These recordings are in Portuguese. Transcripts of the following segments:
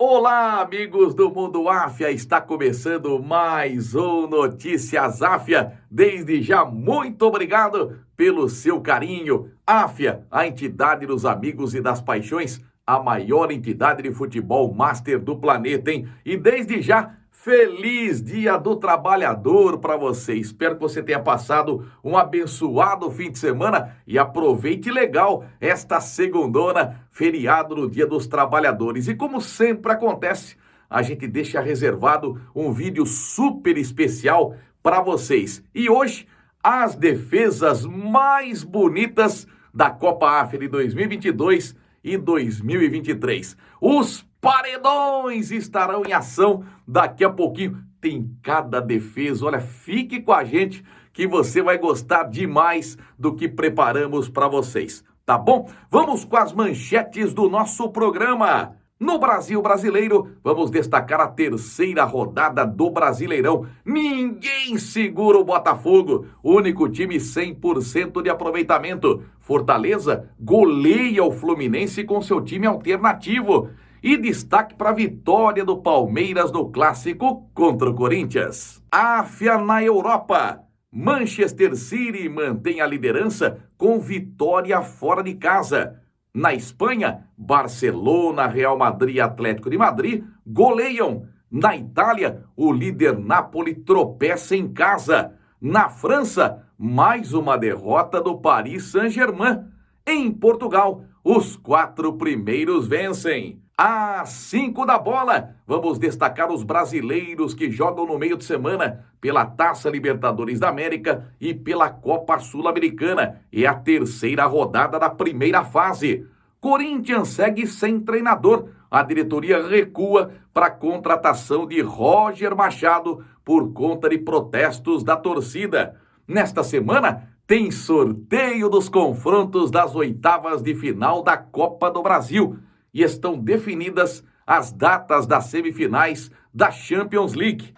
Olá, amigos do Mundo Áfia, está começando mais um Notícias Áfia. Desde já, muito obrigado pelo seu carinho. Áfia, a entidade dos amigos e das paixões, a maior entidade de futebol master do planeta, hein? E desde já, feliz Dia do Trabalhador para você. Espero que você tenha passado um abençoado fim de semana e aproveite legal esta segundona, feriado no Dia dos Trabalhadores. E como sempre acontece, a gente deixa reservado um vídeo super especial para vocês. E hoje, as defesas mais bonitas da Copa Áfia de 2022 e 2023. Os paredões estarão em ação daqui a pouquinho. Tem cada defesa. Olha, fique com a gente que você vai gostar demais do que preparamos para vocês, tá bom? Vamos com as manchetes do nosso programa. No Brasil Brasileiro, vamos destacar a terceira rodada do Brasileirão. Ninguém segura o Botafogo, único time 100% de aproveitamento. Fortaleza goleia o Fluminense com seu time alternativo. E destaque para a vitória do Palmeiras no Clássico contra o Corinthians. Áfia na Europa. Manchester City mantém a liderança com vitória fora de casa. Na Espanha, Barcelona, Real Madrid e Atlético de Madrid goleiam. Na Itália, o líder Napoli tropeça em casa. Na França, mais uma derrota do Paris Saint-Germain. Em Portugal, os 4 primeiros vencem. Às 5 da bola, vamos destacar os brasileiros que jogam no meio de semana pela Taça Libertadores da América e pela Copa Sul-Americana. É a terceira rodada da primeira fase. Corinthians segue sem treinador. A diretoria recua para a contratação de Roger Machado por conta de protestos da torcida. Nesta semana, tem sorteio dos confrontos das oitavas de final da Copa do Brasil. E estão definidas as datas das semifinais da Champions League.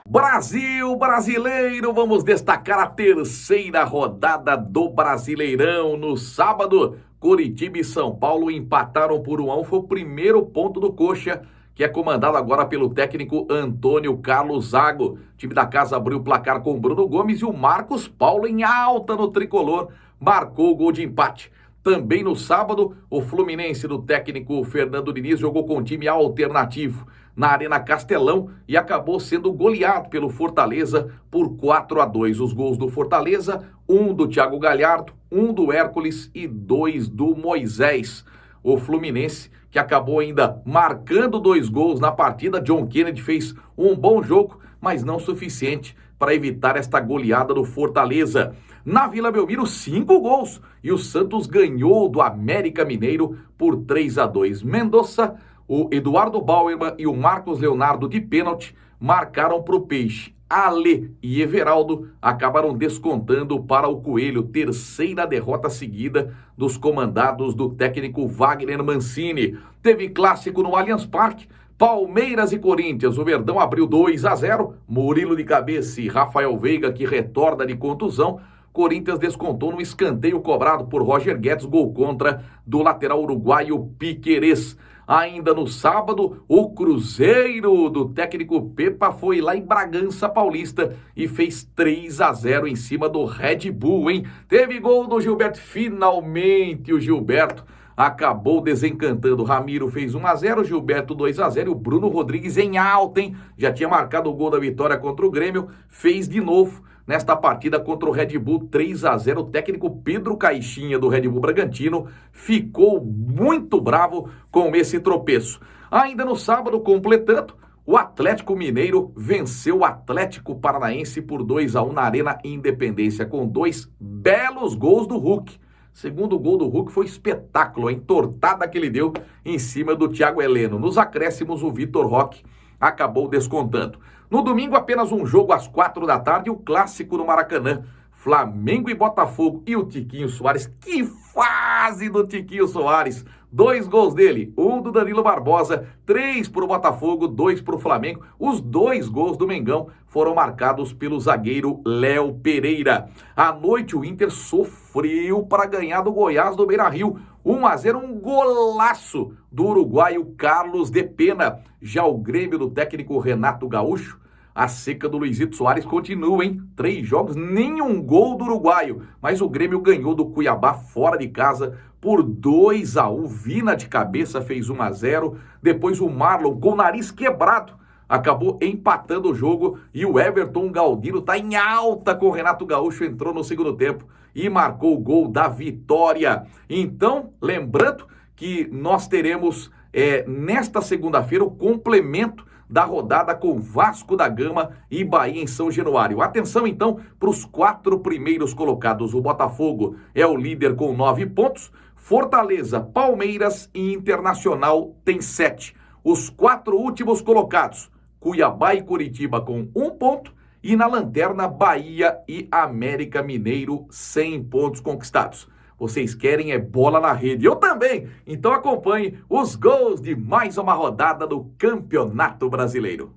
Brasil brasileiro, vamos destacar a terceira rodada do Brasileirão. No sábado, Coritiba e São Paulo empataram por 1-1. Foi o primeiro ponto do Coxa, que é comandado agora pelo técnico Antônio Carlos Zago. O time da casa abriu o placar com o Bruno Gomes e o Marcos Paulo, em alta no tricolor, marcou o gol de empate. Também no sábado, o Fluminense do técnico Fernando Diniz jogou com um time alternativo na Arena Castelão e acabou sendo goleado pelo Fortaleza por 4-2. Os gols do Fortaleza, 1 do Thiago Galhardo, 1 do Hércules e 2 do Moisés. O Fluminense, que acabou ainda marcando 2 gols na partida, John Kennedy fez um bom jogo, mas não suficiente para evitar esta goleada do Fortaleza. Na Vila Belmiro, 5 gols e o Santos ganhou do América Mineiro por 3-2. Mendonça, o Eduardo Bauerman e o Marcos Leonardo de pênalti marcaram para o Peixe. Ale e Everaldo acabaram descontando para o Coelho, terceira derrota seguida dos comandados do técnico Wagner Mancini. Teve clássico no Allianz Parque, Palmeiras e Corinthians. O Verdão abriu 2-0, Murilo de cabeça e Rafael Veiga, que retorna de contusão. Corinthians descontou no escanteio cobrado por Roger Guedes, gol contra do lateral uruguaio Piquerez. Ainda no sábado, o Cruzeiro do técnico Pepa foi lá em Bragança Paulista e fez 3-0 em cima do Red Bull, hein? Teve gol do Gilberto, finalmente o Gilberto acabou desencantando. Ramiro fez 1-0, Gilberto 2-0 e o Bruno Rodrigues em alta, hein? Já tinha marcado o gol da vitória contra o Grêmio, fez de novo nesta partida contra o Red Bull 3-0. O técnico Pedro Caixinha do Red Bull Bragantino ficou muito bravo com esse tropeço. Ainda no sábado, completando, o Atlético Mineiro venceu o Atlético Paranaense por 2-1 na Arena Independência, com 2 belos gols do Hulk. Segundo gol do Hulk foi espetáculo, a entortada que ele deu em cima do Thiago Heleno. Nos acréscimos, o Vitor Roque acabou descontando. No domingo, apenas um jogo às 4 da tarde, o clássico no Maracanã. Flamengo e Botafogo e o Tiquinho Soares. Que fase do Tiquinho Soares! 2 gols dele, 1 do Danilo Barbosa, 3 para o Botafogo, 2 para o Flamengo. Os 2 gols do Mengão foram marcados pelo zagueiro Léo Pereira. À noite, o Inter sofreu para ganhar do Goiás do Beira-Rio. 1-0, um golaço do uruguaio Carlos de Pena. Já o Grêmio do técnico Renato Gaúcho, a seca do Luizito Soares continua, hein? 3 jogos, nenhum gol do uruguaio. Mas o Grêmio ganhou do Cuiabá fora de casa por 2-1. Vina de cabeça fez 1-0. Depois o Marlon, com o nariz quebrado, acabou empatando o jogo. E o Everton Galdino tá em alta com o Renato Gaúcho. Entrou no segundo tempo e marcou o gol da vitória. Então, lembrando que nós teremos nesta segunda-feira o complemento da rodada com Vasco da Gama e Bahia em São Januário. Atenção então para os 4 primeiros colocados. O Botafogo é o líder com 9 pontos. Fortaleza, Palmeiras e Internacional tem 7. Os 4 últimos colocados, Cuiabá e Curitiba com 1 ponto. E na lanterna, Bahia e América Mineiro, 100 pontos conquistados. Vocês querem bola na rede, eu também. Então acompanhe os gols de mais uma rodada do Campeonato Brasileiro.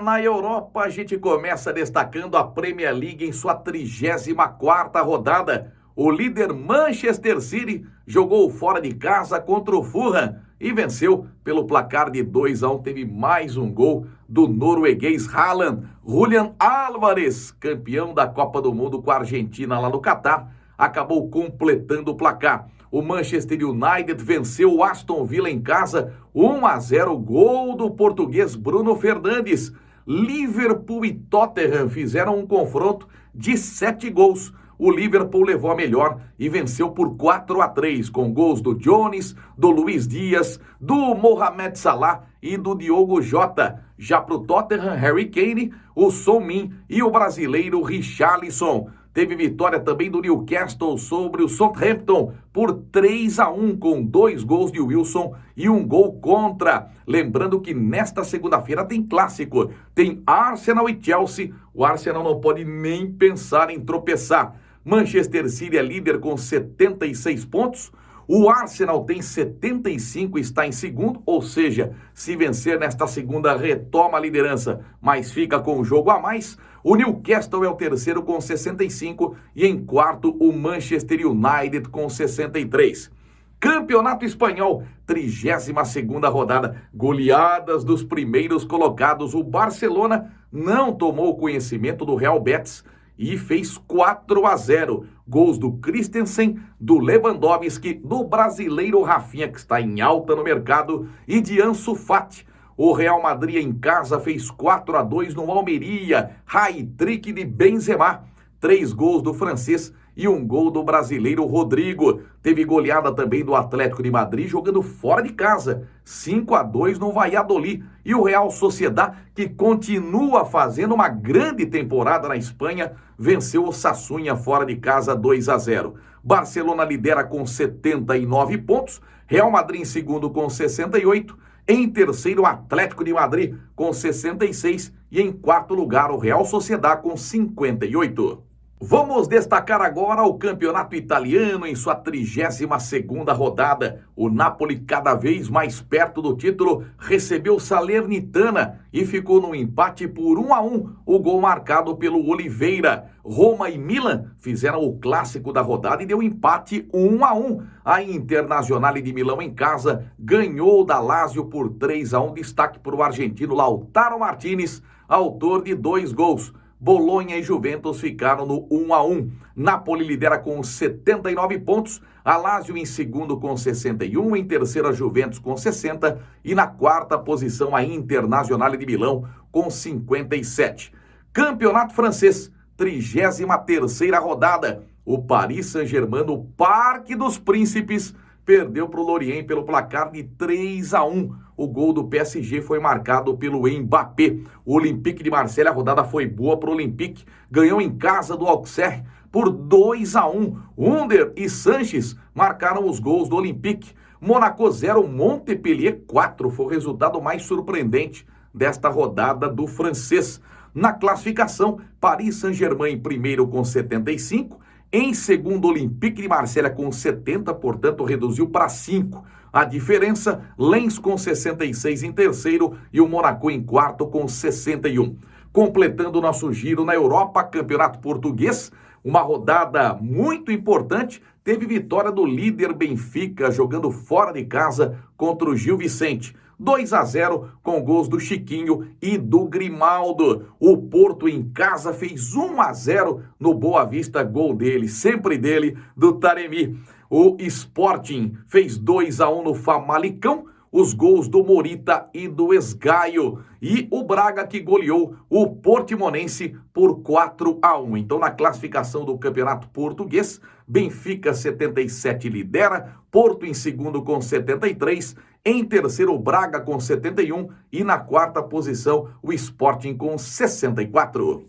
Na Europa, a gente começa destacando a Premier League em sua 34ª rodada. O líder Manchester City jogou fora de casa contra o Fulham e venceu pelo placar de 2-1. Teve mais um gol do norueguês Haaland. Julian Álvares, campeão da Copa do Mundo com a Argentina lá no Catar, acabou completando o placar. o Manchester United venceu o Aston Villa em casa 1-0, gol do português Bruno Fernandes. Liverpool e Tottenham fizeram um confronto de 7 gols. O Liverpool levou a melhor e venceu por 4-3, com gols do Jones, do Luiz Dias, do Mohamed Salah e do Diogo Jota. Já para o Tottenham, Harry Kane, o Son Min e o brasileiro Richarlison. Teve vitória também do Newcastle sobre o Southampton por 3-1, com 2 gols de Wilson e 1 gol contra. Lembrando que nesta segunda-feira tem clássico, tem Arsenal e Chelsea. O Arsenal não pode nem pensar em tropeçar. Manchester City é líder com 76 pontos. O Arsenal tem 75 e está em segundo, ou seja, se vencer nesta segunda retoma a liderança, mas fica com o jogo a mais. O Newcastle é o terceiro com 65 e em quarto o Manchester United com 63. Campeonato Espanhol, 32ª rodada, goleadas dos primeiros colocados. O Barcelona não tomou conhecimento do Real Betis e fez 4-0. Gols do Christensen, do Lewandowski, do brasileiro Rafinha, que está em alta no mercado, e de Ansu Fati. O Real Madrid em casa fez 4-2 no Almeria, hat-trick de Benzema. 3 gols do francês e 1 gol do brasileiro Rodrigo. Teve goleada também do Atlético de Madrid jogando fora de casa, 5-2 no Valladolid. E o Real Sociedad, que continua fazendo uma grande temporada na Espanha, venceu o Sassuolo fora de casa 2-0. Barcelona lidera com 79 pontos, Real Madrid em segundo com 68, em terceiro o Atlético de Madrid com 66 e em quarto lugar o Real Sociedad com 58. Vamos destacar agora o campeonato italiano em sua 32ª rodada. O Napoli, cada vez mais perto do título, recebeu Salernitana e ficou no empate por 1-1, o gol marcado pelo Oliveira. Roma e Milan fizeram o clássico da rodada e deu empate 1-1. A Internazionale de Milão em casa ganhou da Lazio por 3-1, destaque para o argentino Lautaro Martinez, autor de 2 gols. Bolonha e Juventus ficaram no 1-1. Napoli lidera com 79 pontos, a Lazio em segundo com 61, em terceiro a Juventus com 60 e na quarta posição a Internazionale de Milão com 57. Campeonato francês, 33ª rodada. O Paris Saint-Germain no Parque dos Príncipes perdeu para o Lorient pelo placar de 3-1. O gol do PSG foi marcado pelo Mbappé. O Olympique de Marselha, a rodada foi boa para o Olympique. Ganhou em casa do Auxerre por 2-1. Under e Sanches marcaram os gols do Olympique. Monaco 0, Montpellier 4. Foi o resultado mais surpreendente desta rodada do francês. Na classificação, Paris Saint-Germain em primeiro com 75. Em segundo, Olympique de Marselha com 70, portanto, reduziu para 5. A diferença, Lens com 66 em terceiro e o Monaco em quarto com 61. Completando o nosso giro na Europa, Campeonato Português, uma rodada muito importante, teve vitória do líder Benfica, jogando fora de casa contra o Gil Vicente. 2-0 com gols do Chiquinho e do Grimaldo. O Porto em casa fez 1-0 no Boa Vista, gol dele, sempre dele, do Taremi. O Sporting fez 2-1 no Famalicão, os gols do Morita e do Esgaio. E o Braga que goleou o Portimonense por 4-1. Então, na classificação do Campeonato Português, Benfica 77 lidera, Porto em segundo com 73, em terceiro o Braga com 71 e na quarta posição o Sporting com 64.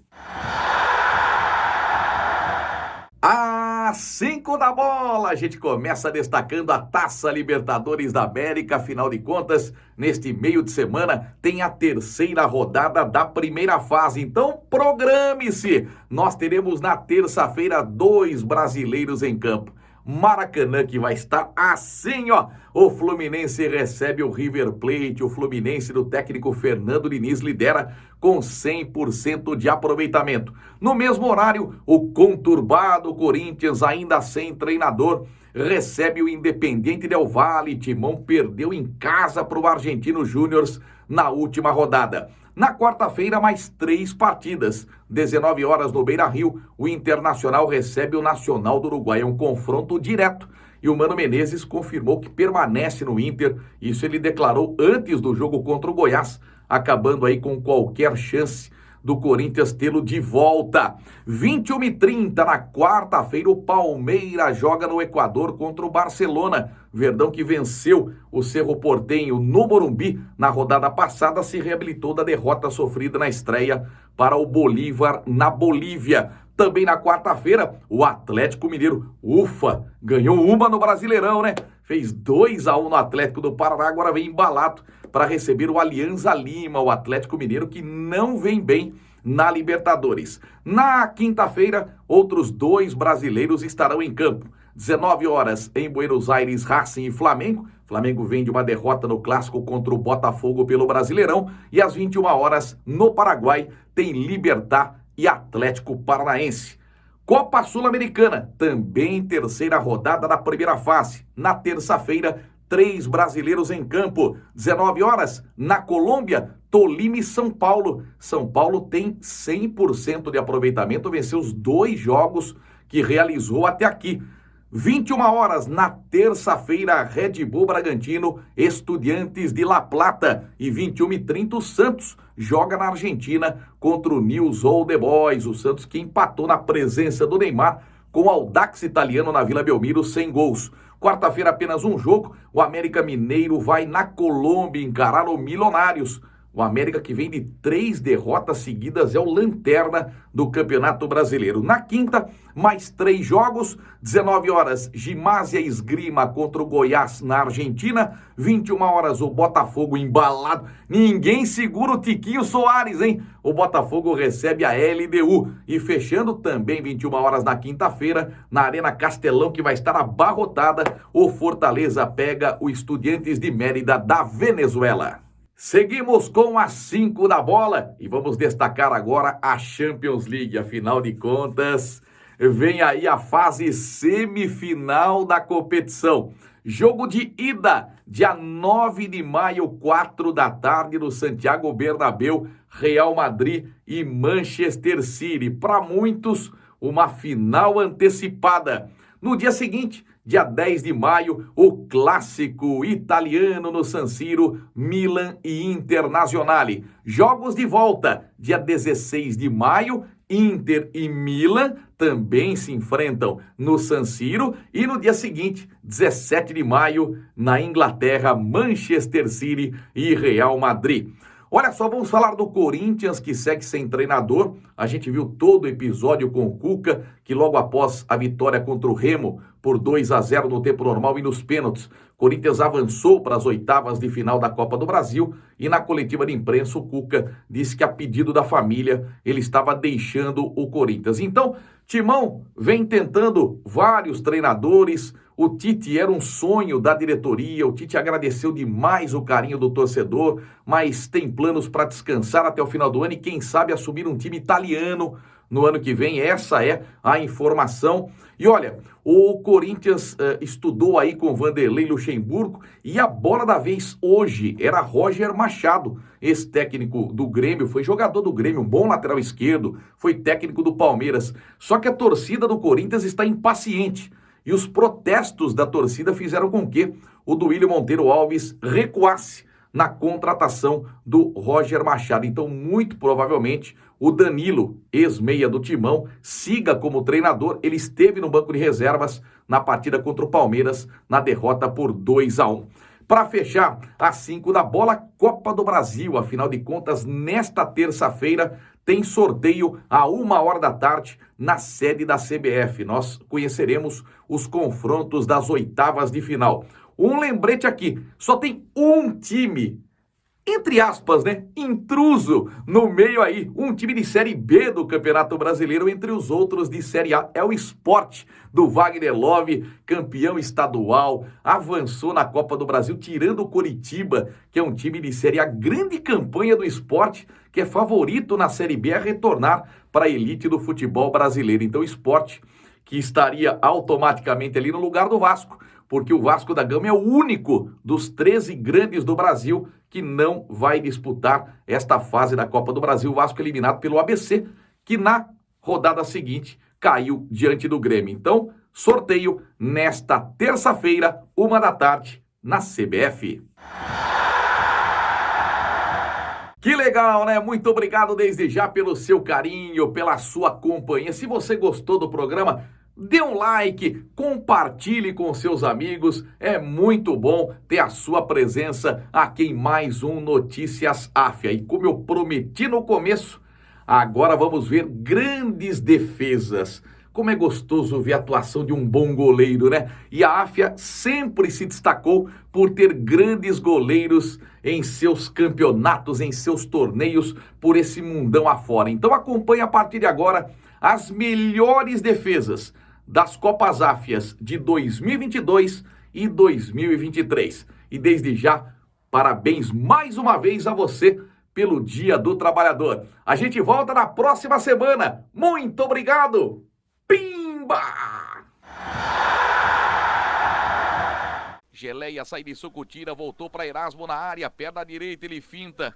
Às 5 da bola, a gente começa destacando a Taça Libertadores da América. Afinal de contas, neste meio de semana tem a terceira rodada da primeira fase. Então, programe-se! Nós teremos na terça-feira 2 brasileiros em campo. Maracanã que vai estar assim, ó. O Fluminense recebe o River Plate. O Fluminense do técnico Fernando Diniz lidera com 100% de aproveitamento. No mesmo horário, o conturbado Corinthians, ainda sem treinador, recebe o Independiente Del Valle. Timão perdeu em casa para o Argentino Júnior na última rodada. Na quarta-feira, mais 3 partidas. 19 horas no Beira-Rio, o Internacional recebe o Nacional do Uruguai. É um confronto direto. e o Mano Menezes confirmou que permanece no Inter. Isso ele declarou antes do jogo contra o Goiás, acabando aí com qualquer chance do Corinthians tê-lo de volta. 21h30 na quarta-feira, o Palmeiras joga no Equador contra o Barcelona. Verdão, que venceu o Cerro Porteño no Morumbi na rodada passada, se reabilitou da derrota sofrida na estreia para o Bolívar na Bolívia. Também na quarta-feira, o Atlético Mineiro, ganhou uma no Brasileirão, né? Fez 2-1 no Atlético do Paraná, agora vem embalado para receber o Alianza Lima, o Atlético Mineiro, que não vem bem na Libertadores. Na quinta-feira, outros 2 brasileiros estarão em campo. 19 horas em Buenos Aires, Racing e Flamengo. Flamengo vem de uma derrota no clássico contra o Botafogo pelo Brasileirão. E às 21 horas, no Paraguai, tem Libertad e Atlético Paranaense. Copa Sul-Americana, também terceira rodada da primeira fase. Na terça-feira, 3 brasileiros em campo. 19 horas, na Colômbia, Tolima e São Paulo. São Paulo tem 100% de aproveitamento, venceu os 2 jogos que realizou até aqui. 21 horas, na terça-feira, Red Bull Bragantino, Estudiantes de La Plata. E 21h30, o Santos joga na Argentina contra o Newell's Old Boys. O Santos que empatou na presença do Neymar com o Audax Italiano na Vila Belmiro, sem gols. Quarta-feira, apenas um jogo. O América Mineiro vai na Colômbia encarar o Milionários. O América, que vem de 3 derrotas seguidas, é o lanterna do Campeonato Brasileiro. Na quinta, mais 3 jogos. 19 horas, Gimásia Esgrima contra o Goiás na Argentina. 21 horas, o Botafogo embalado. Ninguém segura o Tiquinho Soares, hein? O Botafogo recebe a LDU. E fechando também 21 horas na quinta-feira, na Arena Castelão, que vai estar abarrotada, o Fortaleza pega o Estudiantes de Mérida da Venezuela. Seguimos com as 5 da bola e vamos destacar agora a Champions League. Afinal de contas, vem aí a fase semifinal da competição. Jogo de ida, dia 9 de maio, 4 da tarde, no Santiago Bernabéu, Real Madrid e Manchester City. Para muitos, uma final antecipada. No dia seguinte, dia 10 de maio, o clássico italiano no San Siro, Milan e Internazionale. Jogos de volta, dia 16 de maio, Inter e Milan também se enfrentam no San Siro. E no dia seguinte, 17 de maio, na Inglaterra, Manchester City e Real Madrid. Olha só, vamos falar do Corinthians, que segue sem treinador. A gente viu todo o episódio com o Cuca, que logo após a vitória contra o Remo, por 2-0 no tempo normal e nos pênaltis, Corinthians avançou para as oitavas de final da Copa do Brasil e na coletiva de imprensa o Cuca disse que a pedido da família ele estava deixando o Corinthians. Então, Timão vem tentando vários treinadores. O Tite era um sonho da diretoria, o Tite agradeceu demais o carinho do torcedor, mas tem planos para descansar até o final do ano e quem sabe assumir um time italiano no ano que vem. Essa é a informação. E olha, o Corinthians estudou aí com Vanderlei Luxemburgo e a bola da vez hoje era Roger Machado, ex-técnico do Grêmio, foi jogador do Grêmio, um bom lateral esquerdo, foi técnico do Palmeiras. Só que a torcida do Corinthians está impaciente. E os protestos da torcida fizeram com que o Duílio Monteiro Alves recuasse na contratação do Roger Machado. Então, muito provavelmente, o Danilo, ex-meia do Timão, siga como treinador. Ele esteve no banco de reservas na partida contra o Palmeiras, na derrota por 2-1. Para fechar, às 5 da bola, Copa do Brasil. Afinal de contas, nesta terça-feira, tem sorteio à 1h da tarde na sede da CBF. Nós conheceremos os confrontos das oitavas de final. Um lembrete aqui, só tem um time, entre aspas, né, intruso no meio aí, um time de Série B do Campeonato Brasileiro, entre os outros de Série A, é o Sport do Wagner Love, campeão estadual, avançou na Copa do Brasil, tirando o Coritiba, que é um time de Série A, grande campanha do Sport, que é favorito na Série B a retornar para a elite do futebol brasileiro. Então o Sport, que estaria automaticamente ali no lugar do Vasco, porque o Vasco da Gama é o único dos 13 grandes do Brasil que não vai disputar esta fase da Copa do Brasil. O Vasco eliminado pelo ABC, que na rodada seguinte caiu diante do Grêmio. Então, sorteio nesta terça-feira, 1h na CBF. Que legal, né? Muito obrigado desde já pelo seu carinho, pela sua companhia. Se você gostou do programa, dê um like, compartilhe com seus amigos. É muito bom ter a sua presença aqui em mais um Notícias Áfia. E como eu prometi no começo, agora vamos ver grandes defesas. Como é gostoso ver a atuação de um bom goleiro, né? E a Áfia sempre se destacou por ter grandes goleiros em seus campeonatos, em seus torneios, por esse mundão afora. Então acompanhe a partir de agora as melhores defesas das Copas Áfias de 2022 e 2023. E desde já, parabéns mais uma vez a você pelo Dia do Trabalhador. A gente volta na próxima semana. Muito obrigado! Pimba! Geleia sai de Sucutira, voltou para Erasmo na área, perna direita, ele finta.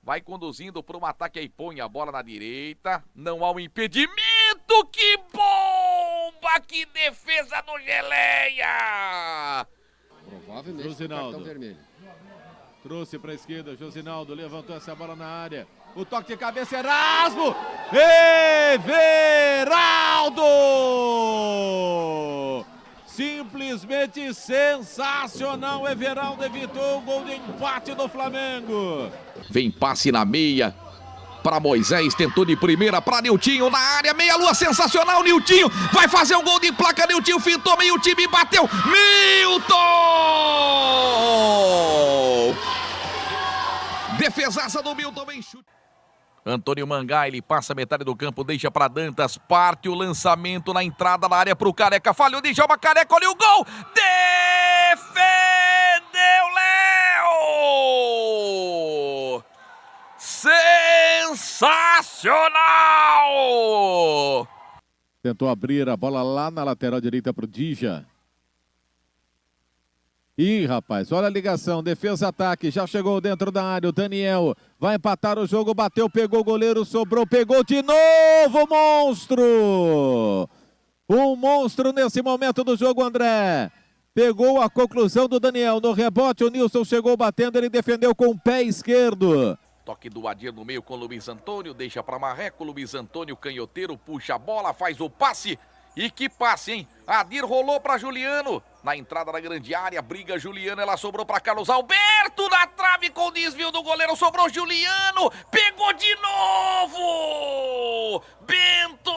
Vai conduzindo para um ataque aí, põe a bola na direita. Não há um impedimento, que bomba! Que defesa do Geleia! Provavelmente cartão vermelho. Trouxe para a esquerda, Josinaldo levantou essa bola na área. O toque de cabeça, Erasmo! Everaldo! Simplesmente sensacional, Everaldo evitou o gol de empate do Flamengo. Vem passe na meia para Moisés, tentou de primeira para Niltinho na área, meia-lua sensacional, Niltinho vai fazer um gol de placa, Niltinho fintou, meio time bateu, Milton! Defesaça do Milton, vem chute. Antônio Mangá, ele passa metade do campo, deixa para Dantas, parte o lançamento na entrada da área para o Careca, falhou de Djalma, Careca, olha o gol! Defendeu, Léo! Sensacional! Tentou abrir a bola lá na lateral direita para o Dija. Ih, rapaz, olha a ligação, defesa-ataque, já chegou dentro da área, o Daniel vai empatar o jogo, bateu, pegou o goleiro, sobrou, pegou de novo, monstro! Um monstro nesse momento do jogo, André. Pegou a conclusão do Daniel, no rebote o Nilson chegou batendo, ele defendeu com o pé esquerdo. Toque do Adir no meio com o Luiz Antônio, deixa para Marreco, Luiz Antônio, canhoteiro, puxa a bola, faz o passe. E que passe, hein? Adir rolou para Juliano. Na entrada da grande área, briga Juliano, ela sobrou para Carlos Alberto. Na trave com o desvio do goleiro, sobrou Juliano. Pegou de novo! Bento!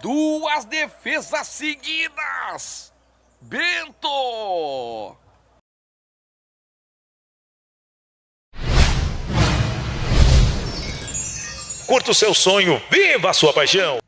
Duas defesas seguidas. Bento! Curta o seu sonho, viva a sua paixão!